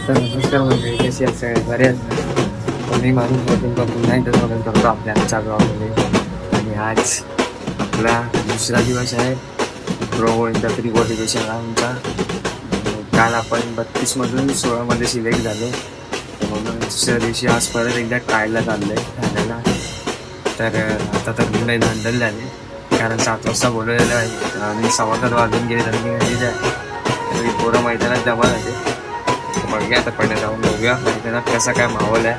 तर नमस्कार म्हणजे कशी असं बरे आहेत मी माणूस तुमचा पुन्हा एकदा स्वागत करतो आपल्या आजच्या ब्लॉगमध्ये. आणि आज आपला दुसरा दिवस आहे प्रो इंटर प्री क्वालिफिकेशन आमचा. काल आपण 32मधून 16मध्ये सिलेक्ट झालो, म्हणून दुसऱ्या दिवशी आज परत एकदा ट्रायला चाललं आहे ठाण्याला. तर आता तर मुंबई हँडल झाले, कारण 7 वाजता बोलवलेलं आहे आणि 7:15 वाजून गेले रनिंग झालेली आहे. तरी पोरं मैदानात जमा झाले. बघूया आता पडण्यात जाऊन बघूया मैदानात कसा काय माहोल आहे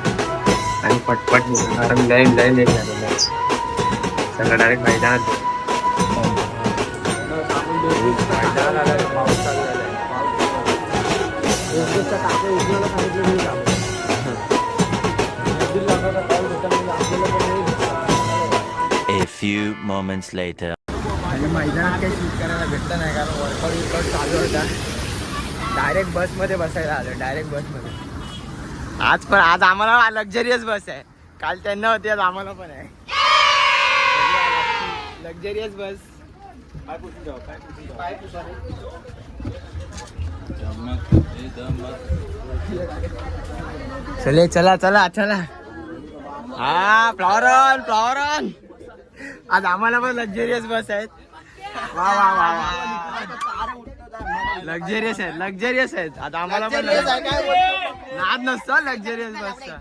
आणि पटपट कारण लय लेट झालेलं आहे. सगळं डायरेक्ट मैदानात A few moments later. आणि मैदानात काही शूट करायला भेटलं नाही, कारण वर्कआउट चालू होता. डायरेक्ट बसमध्ये बसायला आलो, डायरेक्ट बसमध्ये. आज आम्हाला लक्झरियस बस आहे. काल त्यांना होती, आज आम्हाला पण आहे लक्झरियस बस. चले चला चला चला. हा फ्लॉवर ऑन. आज आम्हाला पण लक्झरियस बस आहेत. वा वा वा वा, लक्झरियस आहेत आता आम्हाला पण. नाद नसतो लक्झरियस बसचा.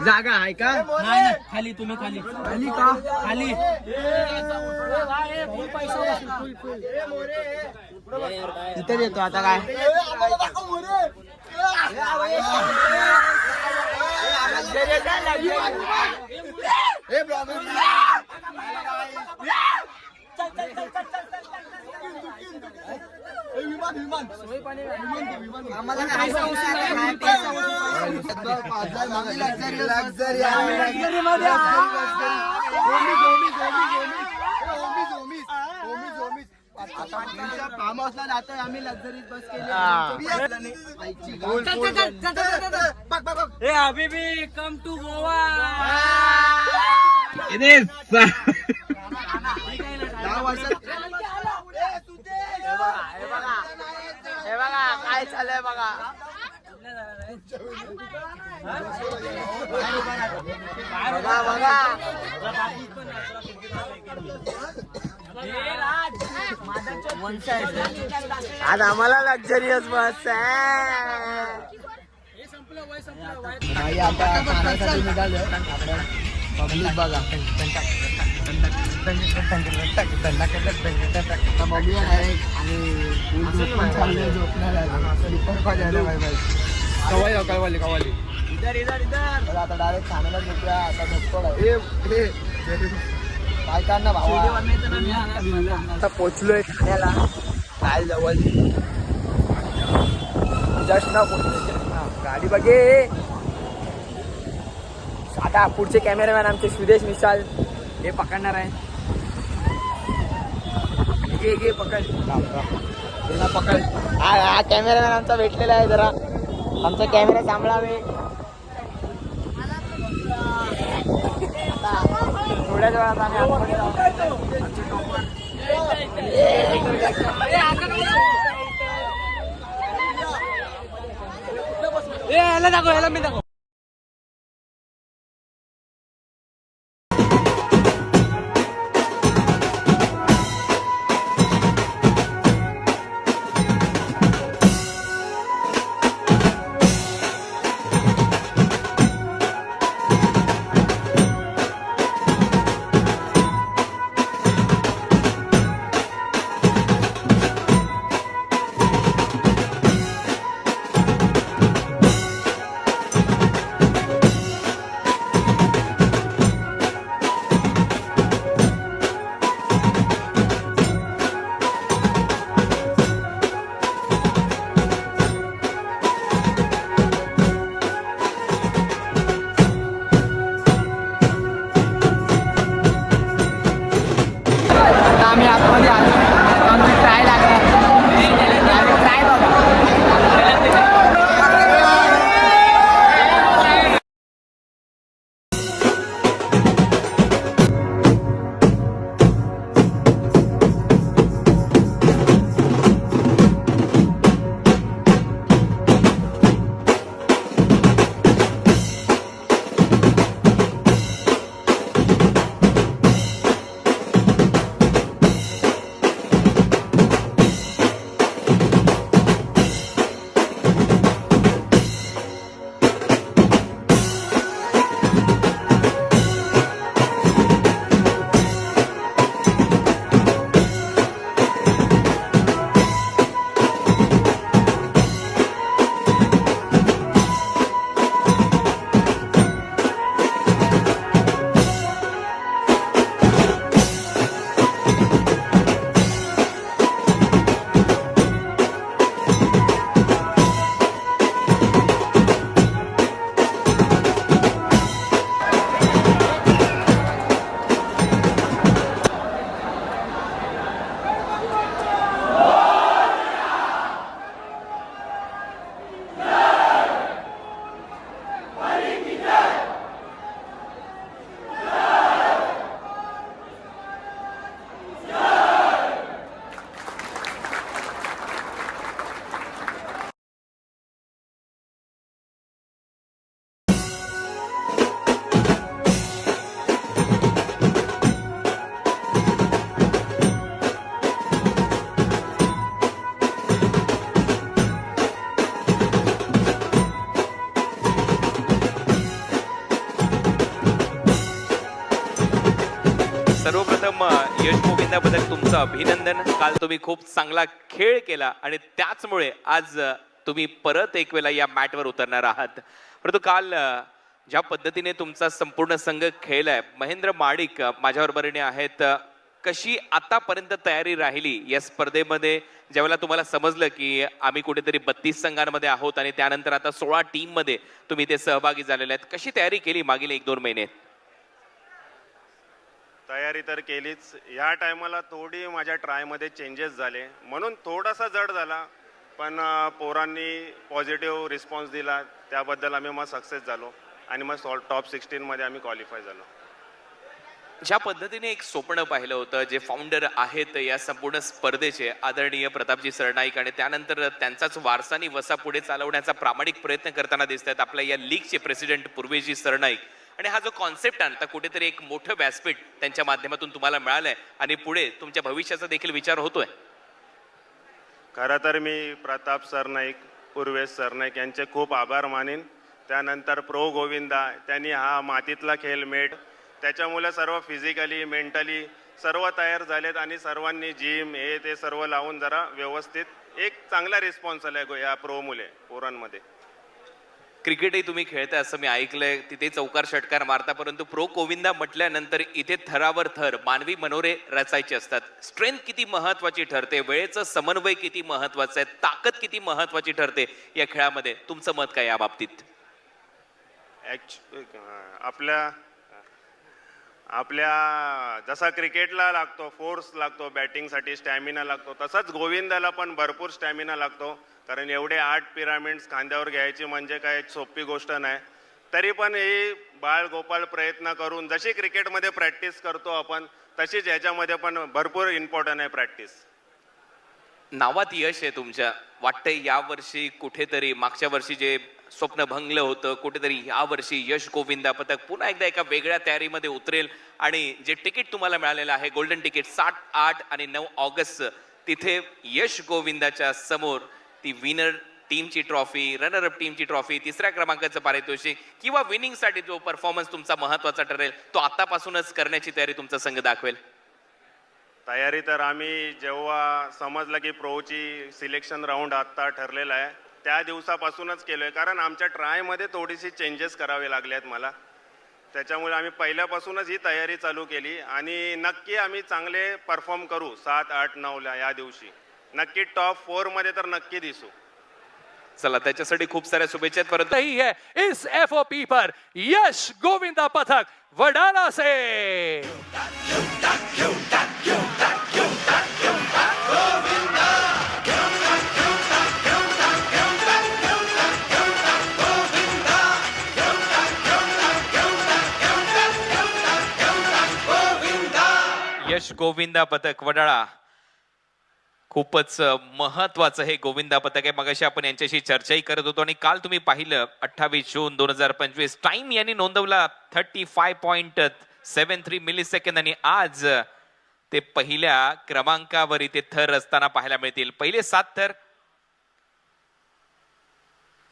जागा आहे का? नाही खाली, तुम्ही खाली का? खाली. इथे येतो आता काय. फार्म हाऊसला जातोय आम्ही, लक्झरी बस केली. ए हबीबी कम टू गोवा. हे बघा काय चाललंय बघा. बघा आज आम्हाला लक्झरियस बस आहे. पब्लिक बघा कवाली इधर आता डायरेक्ट ठाण्याला झोपूया. आता झोपतो काय करणार भावा. आता पोचलोय ठाण्याला, काय जवळ जस्ट ना पोचलोय. गाडी बघे. आता पुढचे कॅमेरामॅन आमचे सुदेश मिसाल हे पकडणार आहे. घे पकड पकड. हा कॅमेरामॅन आमचा भेटलेला आहे. जरा आमचा कॅमेरा सांभाळावे. थोड्याच वेळात आम्ही याला दाखव, याला मी दाखव. गोविंदा बद्दल तुमचं अभिनंदन. काल तुम्ही खूप चांगला खेळ केला आणि त्याचमुळे आज तुम्ही परत एक वेळा या मॅटवर उतरणार आहात. परंतु काल ज्या पद्धतीने तुमचा संपूर्ण संघ खेळलाय, महेंद्र माडिक माझ्याबरोबरीने आहेत. कशी आतापर्यंत तयारी राहिली या स्पर्धेमध्ये, ज्यावेळेला तुम्हाला समजलं की आम्ही कुठेतरी 32 संघांमध्ये आहोत आणि त्यानंतर आता 16 टीम मध्ये तुम्ही ते सहभागी झालेले आहेत, कशी तयारी केली मागील 1-2 महिने? तयारी तर केलीच. ह्या टायमाला थोडी माझ्या ट्रायमध्ये चेंजेस झाले म्हणून थोडासा जड झाला, पण पोरांनी पॉझिटिव्ह रिस्पॉन्स दिला, त्याबद्दल आम्ही मग सक्सेस झालो आणि मग टॉप 16 मध्ये आम्ही क्वालिफाय झालो. ज्या पद्धतीने एक स्वप्न पाहिलं होतं, जे फाउंडर आहेत या संपूर्ण स्पर्धेचे आदरणीय प्रतापजी सरनाईक, आणि त्यानंतर त्यांचाच वारसानी वसा पुढे चालवण्याचा प्रामाणिक प्रयत्न करताना दिसत आहेत आपल्या या लीगचे प्रेसिडेंट पूर्वेजी सरनाईक. आणि हा जो कॉन्सेप्ट आणता कुठेतरी एक मोठं व्यासपीठ त्यांच्या माध्यमातून तुम्हाला मिळालंय आणि पुढे तुमच्या भविष्याचा देखील विचार होतोय. खरं तर मी प्रताप सरनाईक, पूर्वेश सरनाईक यांचे खूप आभार मानेन. त्यानंतर प्रो गोविंदा, त्यांनी हा मातीतला खेळ मेट, त्याच्यामुळे सर्व फिजिकली मेंटली सर्व तयार झालेत आणि सर्वांनी जिम हे ते सर्व लावून जरा व्यवस्थित एक चांगला रिस्पॉन्स आला या प्रो मुले पोरांमध्ये. क्रिकेटही तुम्ही खेळताय असं मी ऐकलंय, तिथे चौकार षटकार मारता, परंतु प्रो गोविंदा म्हटल्यानंतर इथे थरावर थर मानवी मनोरे रचायचे असतात. स्ट्रेंथ किती महत्वाची ठरते, वेळेचं समन्वय किती महत्वाचं आहे, ताकद किती महत्वाची ठरते या खेळामध्ये, तुमचं मत काय या बाबतीत? आपल्या जसा क्रिकेटला लागतो फोर्स लागतो, बॅटिंगसाठी स्टॅमिना लागतो, तसंच गोविंदाला पण भरपूर स्टॅमिना लागतो. कारण एवढे 8 पिरामिड्स खांद्यावर घ्यायची म्हणजे काय सोपी गोष्ट नाही. तरी पण ही बाळ गोपाळ प्रयत्न करून जशी क्रिकेटमध्ये प्रॅक्टिस करतो आपण, तशीच ह्याच्यामध्ये पण भरपूर इम्पॉर्टंट आहे प्रॅक्टिस. नावात यश आहे तुमच्या, वाटतंय यावर्षी कुठेतरी मागच्या वर्षी जे स्वप्न भंगलं होतं, कुठेतरी यावर्षी यश गोविंदा पथक पुन्हा एकदा एका वेगळ्या तयारीमध्ये उतरेल आणि जे तिकीट तुम्हाला मिळालेलं आहे गोल्डन तिकीट 7, 8 आणि 9 ऑगस्ट, तिथे यश गोविंदाच्या समोर ती विनर टीमची ट्रॉफी, रनर अप टीमची ट्रॉफी, 3ऱ्या क्रमांकाचं पारितोषिक किंवा विनिंगसाठी जो परफॉर्मन्स तुमचा महत्वाचा ठरेल तो आतापासूनच करण्याची तयारी तुमचा संघ दाखवेल. तयारी तर आम्ही जेव्हा समजलं की प्रोची सिलेक्शन राऊंड आत्ता ठरलेला आहे त्या दिवसापासूनच केलो आहे. कारण आमच्या ट्रायमध्ये थोडीशी चेंजेस करावे लागले आहेत मला, त्याच्यामुळे आम्ही पहिल्यापासूनच ही तयारी चालू केली आणि नक्की आम्ही चांगले परफॉर्म करू 7, 8, 9ला या दिवशी नक्की टॉप 4 मध्ये तर नक्की दिसू. चला त्याच्यासाठी खूप साऱ्या शुभेच्छा. परंतु रही है इस FOP पर यश गोविंदा पथक वडाला से. यश गोविंदा पथक वडाळा, खूपच महत्वाचं हे गोविंदा पथक आहे. मगाशी आपण यांच्याशी चर्चाही करत होतो आणि काल तुम्ही पाहिलं 28 जून 2025 टाइम यांनी नोंदवला 35.73 मिलीसेकंद आणि आज ते पहिल्या क्रमांकावर इथे थर असताना पाहायला मिळतील. पहिले 7 थर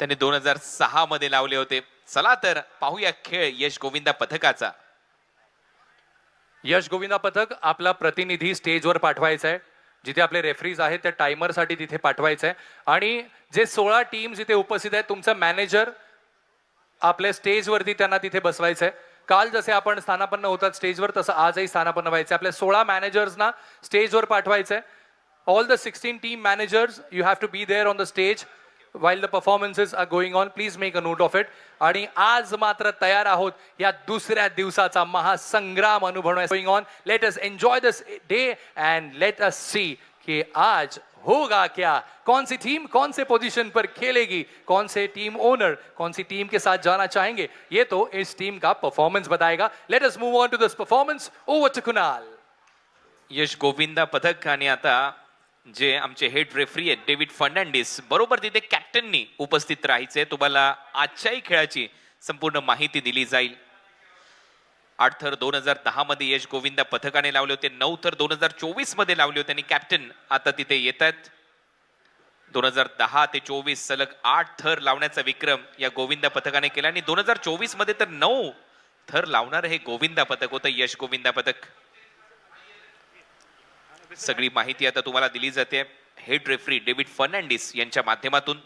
त्यांनी 2006 मध्ये लावले होते. चला तर पाहूया खेळ यश गोविंदा पथकाचा. यश गोविंदा पथक आपला प्रतिनिधी स्टेजवर पाठवायचा आहे, जिथे आपले रेफरीज आहेत त्या टायमरसाठी तिथे पाठवायचं आहे. आणि जे 16 टीम्स इथे उपस्थित आहेत, तुमचा मॅनेजर आपल्या स्टेजवरती त्यांना तिथे बसवायचं आहे. काल जसे आपण स्थानापन्न होतात स्टेजवर, तसं आजही स्थानापन्न व्हायचं. आपल्या 16 मॅनेजर्सना स्टेजवर पाठवायचं आहे. All the 16 team managers, you have to be there on the stage while the performances are going on. Please make a note of it. आणि आज मात्र तयार आहोत या दुसऱ्या दिवसाचा महासंग्राम अनुभवण्यास. going on, let us enjoy this day and let us see कि आज होगा क्या, कौन सी टीम कौन से पोजीशन पर खेलेगी, कौन से टीम ओनर कौन सी टीम के साथ जाना चाहेंगे, ये तो इस टीम का परफॉर्मेंस बताएगा. Let us move on to this performance. Over to Kunal. Yash Govinda Pathak आणि आता जे आमचे हेड रेफरी आहेत डेव्हिड फर्नांडिस, बरोबर तिथे कॅप्टननी उपस्थित राहायचंय. तुम्हाला आजच्याही खेळाची संपूर्ण माहिती दिली जाईल. 8 थर 2010 मध्ये यश गोविंदा पथकाने लावले होते, 9 थर 2024 मध्ये लावले होते आणि कॅप्टन आता तिथे येत आहेत. 2010 ते 24 सलग 8 थर लावण्याचा विक्रम या गोविंदा पथकाने केला आणि 2024 मध्ये तर 9 थर लावणार हे गोविंदा पथक होतं, यश गोविंदा पथक. सगळी माहिती आता तुम्हाला दिली जाते हेड रेफरी डेव्हिड फर्नांडिस यांच्या माध्यमातून.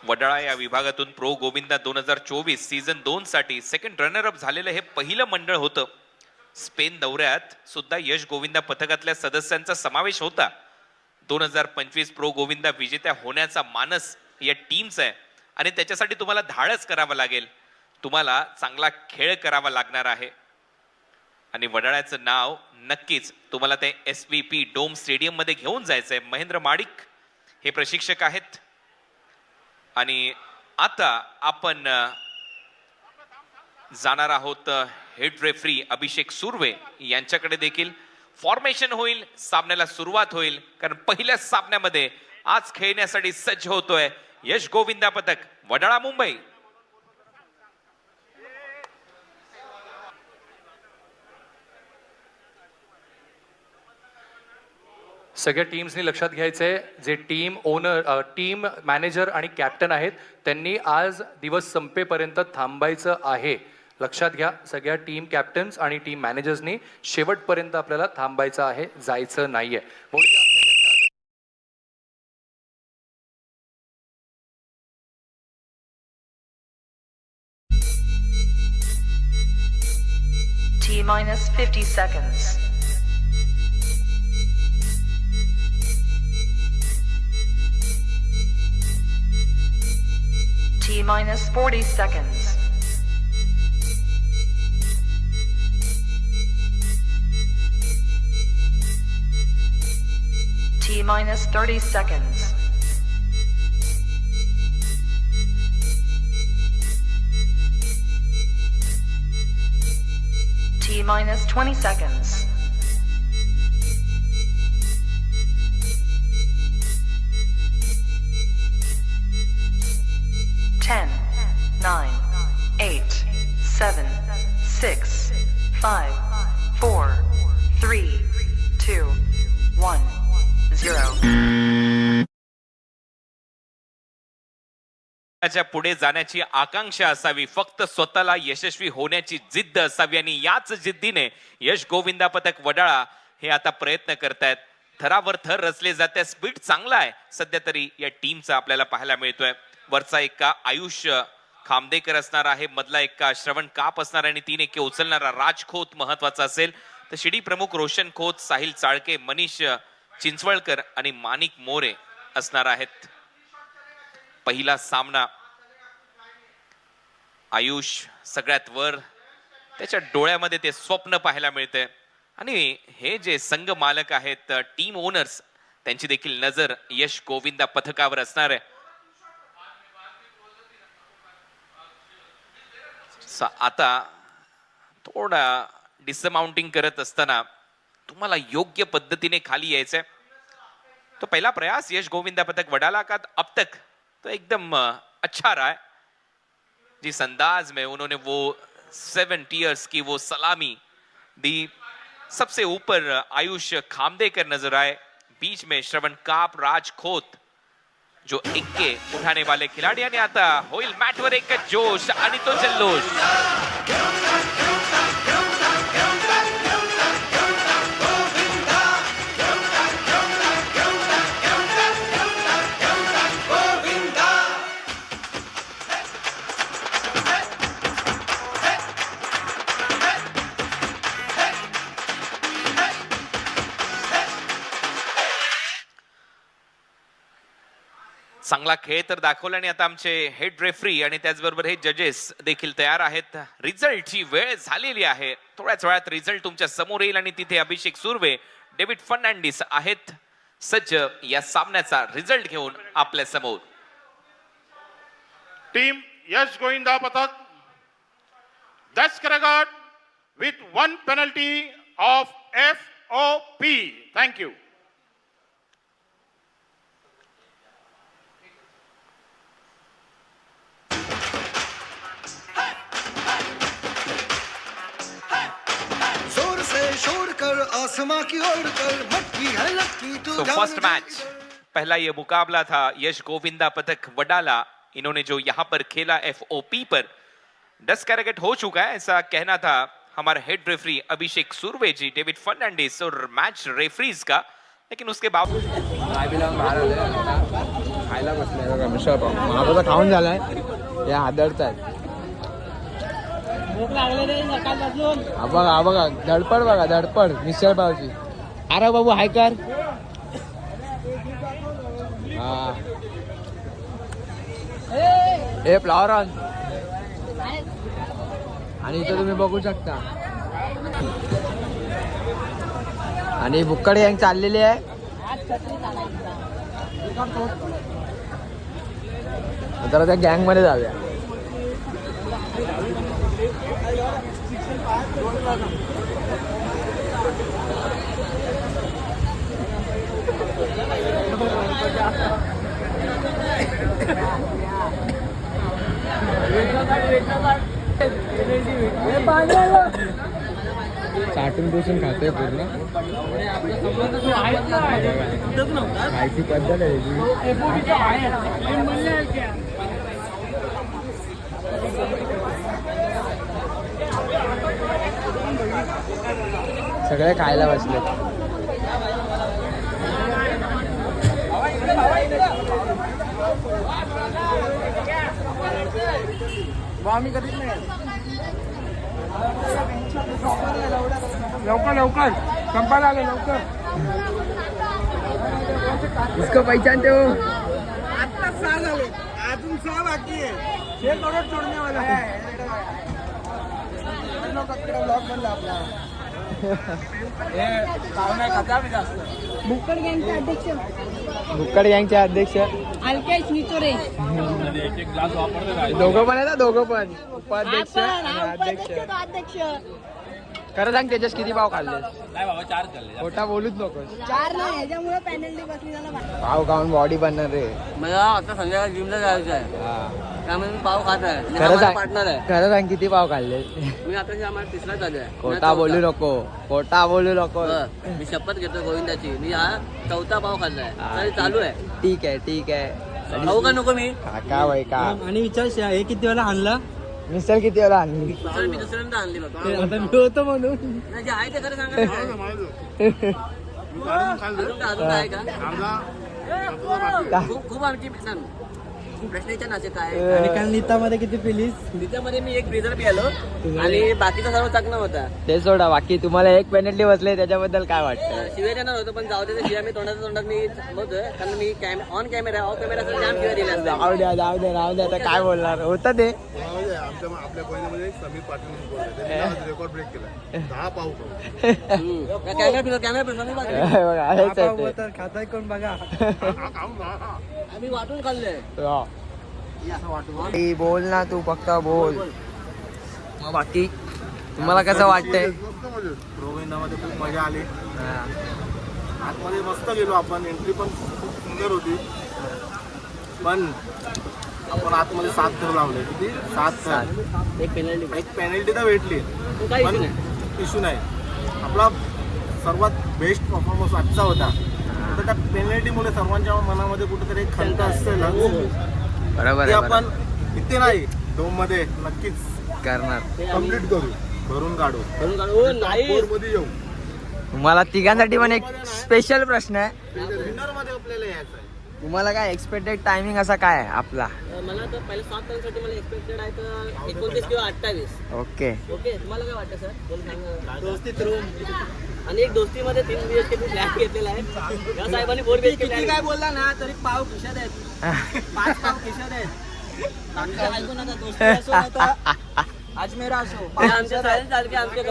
वडाळा या विभागातून प्रो गोविंदा 2024 सीझन 2 साठी सेकंड रनर अप झालेलं हे पहिलं मंडळ होतं. स्पेन दौऱ्यात सुद्धा यश गोविंदा पथकातल्या सदस्यांचा समावेश होता. 2025 प्रो गोविंदा विजेत्या होण्याचा मानस या टीमचा आहे आणि त्याच्यासाठी तुम्हाला धाडस करावं लागेल. तुम्हाला चांगला खेळ करावा लागणार आहे आणि वडाळ्याचं नाव नक्कीच तुम्हाला ते SVP डोम स्टेडियम मध्ये घेऊन जायचंय. महेंद्र माडिक हे प्रशिक्षक आहेत आणि आता आपण जाणार आहोत हेड रेफरी अभिषेक सुर्वे यांच्याकडे. देखील फॉर्मेशन होईल, सामन्याला सुरुवात होईल, कारण पहिल्या सामन्यामध्ये आज खेळण्यासाठी सज्ज होतोय यश गोविंदा पथक वडाळा मुंबई. सगळ्या टीम्सनी लक्षात घ्यायचंय, जे टीम ओनर, टीम मॅनेजर आणि कॅप्टन आहेत त्यांनी आज दिवस संपेपर्यंत थांबायचं आहे. लक्षात घ्या, सगळ्या टीम कॅप्टन्स आणि टीम मॅनेजर्सनी शेवटपर्यंत आपल्याला थांबायचं आहे, जायचं नाहीये. बोलूया आपल्या खेळाकडे. T-minus 50 seconds. T-minus 40 seconds. T-minus 30 seconds. T-minus 20 seconds. Ten, 9, 8, 7, 6, 5, 4, 3, 2, 1, 0. च्या पुढे जाण्याची आकांक्षा असावी, फक्त स्वतःला यशस्वी होण्याची जिद्द असावी आणि याच जिद्दीने यश गोविंदा पथक वडाळा हे आता प्रयत्न करतायत. थरावर थर रचले जाते, स्पीड चांगला आहे सध्या तरी या टीमचा आपल्याला पाहायला मिळतोय. वरचा एक्का आयुष खामदेकर असणार आहे, मधला एक्का श्रवण काप असणार आणि 3 एक्के उचलणारा राज खोत महत्वाचा असेल. तर शिडी प्रमुख रोशन खोत, साहिल चाळके, मनीष चिंचवळकर आणि माणिक मोरे असणार आहेत. पहिला सामना आयुष सगळ्यात वर, त्याच्या डोळ्यामध्ये ते स्वप्न पाहायला मिळते आणि हे जे संघ मालक आहेत, टीम ओनर्स, त्यांची देखील नजर यश गोविंदा पथकावर असणार आहे. आता थोडा डिसमाउंटिंग करत असताना तुम्हाला योग्य पद्धतीने खाली यायचंय. तो पहला प्रयास यश गोविंदा पथक वडाला का अब तक तो एकदम अच्छा रहा है. जिस अंदाज में उन्होंने वो 7 टीयर्स की वो सलामी दी, सबसे ऊपर आयुष खामदेकर नजर आए, बीच में श्रवण काप, राज खोत जो एक्के उठाने वाले खिलाड़ी. आणि आता होईल मॅटवर एक जोश आणि तो जल्लोष. चांगला खेळ तर दाखवला आणि आता आमचे हेड रेफरी आणि त्याचबरोबर हे जजेस देखील तयार आहेत. रिझल्टची वेळ झालेली आहे, थोड्याच वेळात रिझल्ट तुमच्या समोर येईल आणि तिथे अभिषेक सुर्वे, डेव्हिड फर्नांडिस आहेत सज्ज या सामन्याचा रिझल्ट घेऊन आपल्या समोर. टीम यश गोविंदा पथक 10 cricket with 1 penalty of FOP. Thank you. तो फर्स्ट मैच, पहला ये मुकाबला था यश गोविंदा पथक वडाला, इन्होंने जो यहाँ पर खेला FOP पर 10 कैरेट हो चुका है ऐसा कहना था हमारा हेड रेफरी अभिषेक सुरवे जी, डेविड फर्नांडिस और मैच रेफरीज का, लेकिन उसके बावजूद खायला बसलाय बघा मिसळ पाव. माझा खाऊन झालाय, या हादरतायत. हा बघा धडपड बघा, धडपड मिसळ पावची. अरे बाबू हाय कर. हा ए फ्लॉवर ऑन. आणि इथं तुम्ही बघू शकता आणि बुक्कड गँग चाललेली आहे. जरा त्या गँग मध्ये जाऊया. चाटून पुसून खातोय पूर्ण. खायची पद्धत आहे सगळे खायला बसले. आम्ही कधीच नाही. लवकर लवकर संपायला आले लवकर. इसको पहचानते हो? आता 6 झाले, अजून 6 बाकी आहे. 6 करोड जोडने वाला है. ब्लॉग बनला आपला. भुक्कड गँगचे अध्यक्ष भुक्कड गँगचे अध्यक्ष अल्केश निचोरे. दोघं पण आहे ना, दोघं पण उपाध्यक्ष आणि अध्यक्ष. अध्यक्ष खरं सांग तेजस किती पाव खाल्ले? नाही बाबा 4 खाल्ले. खोटा बोलूच नकोस. 4 नाही, याच्यामुळे पॅनल्टी बसली झाला. पाव खाऊन बॉडी बनणार रे. मला आता संध्याकाळी जिमला जायचं आहे, त्यामुळे मी पाव खात आहे. खरं सांग, पार्टनर आहे. खरं सांग किती पाव खाल्ले? मी आता आम्हाला 3रा चालू आहे. खोटा बोलू नको, खोटा बोलू नको. मी शपथ घेतो गोविंदाची, मी हा 4था पाव खाल्लाय. तरी चालू आहे. ठीक आहे ठीक आहे. खाऊ का नको मी? का बाई का. आणि विचार हे किती वेळा आणला? मिसळ किती वेळा आणली? तर मी दुसऱ्यांदा आणली बाबा. आता मी होतो म्हणून. नाही, जे आहे ते खरं सांगा. अजून आहे का? खूप आमची प्रश्नाच्या नाचे काय. आणि काल नीतामध्ये किती पिलीस? नीतामध्ये मी एक ब्रिझर पिलो आणि बाकीचा सर्व चाकणा होता. ते सोडा, बाकी तुम्हाला एक पेनल्टी बसले त्याच्याबद्दल काय वाटतं? शिव्या देणार होतो, पण जाऊ दे. शिव्या मी तोंडात मी बोलतोय, कारण मी ऑन कॅमेरा ऑफ कॅमेरा जाम शिव्या दिल्या असतात. जाऊ द्या जाऊ द्या राहू द्या. आता काय बोलणार होतं ते. आपल्या कोयनेमध्ये समीर पाटील रेकॉर्ड ब्रेक केला. 10 पाव कॅमेरा बघा, हेच आहे ते. खाताय कोण बघा. आम्ही वाटून खाल्लंय. बोल ना तू, फक्त बोल. मग बाकी तुम्हाला कसं वाटतंय? गोविंदामध्ये खूप मजा आली. आतमध्ये मस्त गेलो आपण. एंट्री पण खूप सुंदर होती, पण आपण आतमध्ये 7 थर लावले. किती? 7 एक पेनल्टी. एक पेनल्टी तर भेटली, पण इश्यू नाही. आपला सर्वात बेस्ट परफॉर्मन्स आजचा होता. तर त्या पेनल्टीमुळे सर्वांच्या मनामध्ये कुठेतरी एक खंत असते ना, बरोबर ते आहे, आपण इथे नाही, डोममध्ये नक्कीच करणार. कम्प्लीट करू, भरून काढू, नाही मध्ये येऊ. तुम्हाला तिघांसाठी पण एक स्पेशल प्रश्न आहे. विनर मध्ये आपल्याला यायचं आहे. तुम्हाला काय एक्सपेक्टेड टायमिंग असा काय आहे आपला? मला तर पहिले 7 रनसाठी मला एक्सपेक्टेड आहे तर 29 किंवा 28. ओके ओके, तुम्हाला काय वाटतं सर? कोण सांगा. दोस्तीत रूम आणि एक दोस्तीमध्ये 3 BHK फ्लॅट घेतलेला आहे. या साहेबांनी 4 BHK फ्लॅट. काय बोलला ना तरी पाव खिशात आहेत. 5 पाव खिशात आहेत. आमच्या ऐकू नका, दोस्ती असो आता अजमेरा असो, आमच्या सायन्स सारखे आमच्या.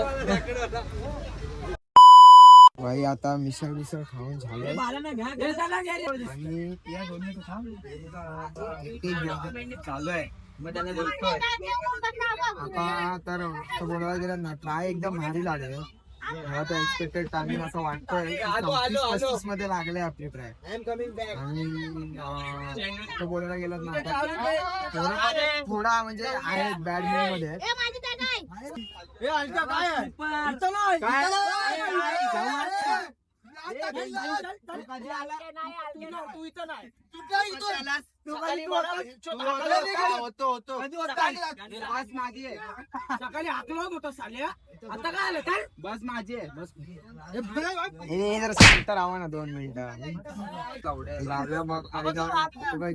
भाई आता मिसळ खाऊन झालं आणि चालू आहे. मग त्याला बोलतोय आता तर बोलायला गेलं ना, ट्राय एकदम भारी लागले. मला तर एक्सपेक्टेड टायमिंग असं वाटतंय 35 मध्ये लागले आपली ट्राय. आणि तो बोलायला गेलं ना, थोडा म्हणजे आहे बॅड मूड मध्ये. सकाळी हाकलत होता साल्या. आता काय आलं काय बस माझी आहे बस जरा शांत राहा ना 2 मिनिटं इथं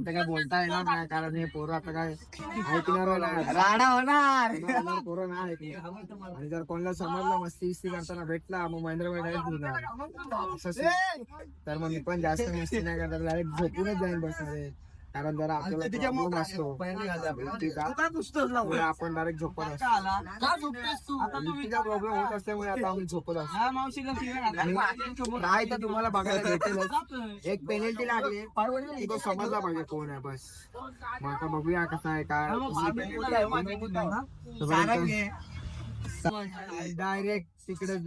काय बोलता येणार नाही कारण हे पोरं आता काय ऐकणार राडा होणार पोरं नाही ऐकणार आणि जर कोणाला समजलं मस्ती करताना भेटला मग महेंद्र तर मग मी पण जास्त मस्ती नाही करणार डायरेक्ट झोपूनच जाईन बसमध्ये कारण जरा आपल्याला प्रॉब्लेम असतो आपण डायरेक्ट झोपत असतो प्रॉब्लेम होत असल्यामुळे आता आम्ही झोपत असतो नाही तर तुम्हाला बघायला भेटेल एक पेनल्टी लागली तो समजला पाहिजे कोण आहे बस मग आता बघूया कसं आहे काय डायरेक्ट तिकडेच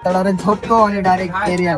डायरेक्ट झोपतो आणि डायरेक्ट एरिया